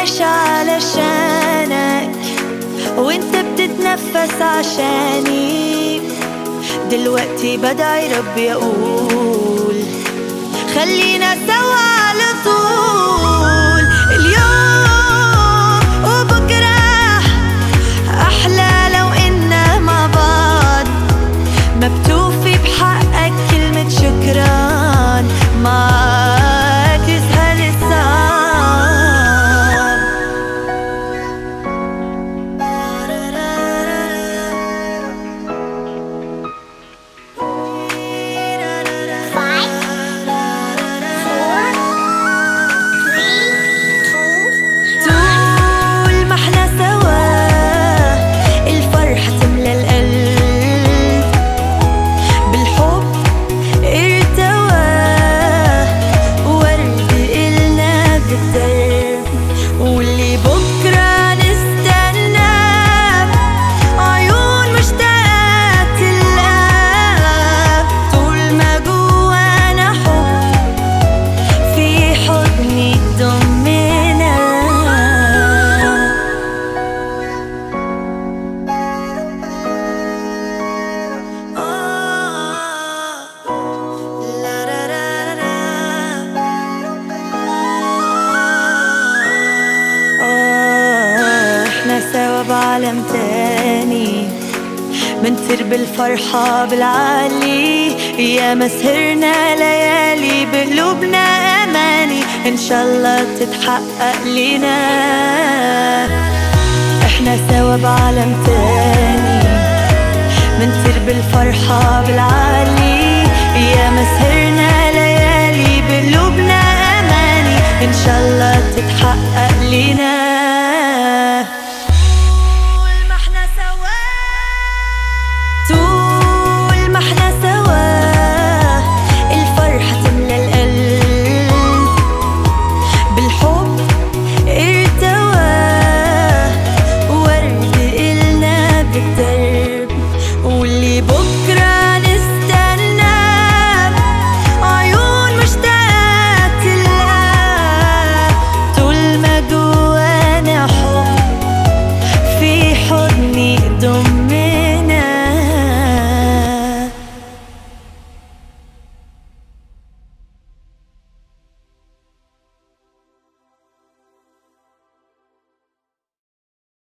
عايش علشانك وانت بتتنفس عشاني. دلوقتي بدعي ربي اقول خلينا سوا على طول. اليوم وبكرة احلى لو إنا مع بعض. ما بتوفي بحقك كلمة شكران، معاك يسهل الصعب. طول ما احنا سوا الفرحة تملى القلب، بالحب ارتوى ورد إلنا بالدرب. واللي بكرة نستنى عيون مشتاقة تلقى. طول ما جوانا حب في حضني تضمنا. احنا سوا بعالم تاني، منطير بالفرحة بالعالي. يا ما سهرنا ليالي بقلوبنا أماني، إن شاء الله تتحقق لينا. احنا سوا بعالم تاني، منطير بالفرحة بالعالي. يا ما سهرنا ليالي بقلوبنا أماني، إن شاء الله تتحقق لينا.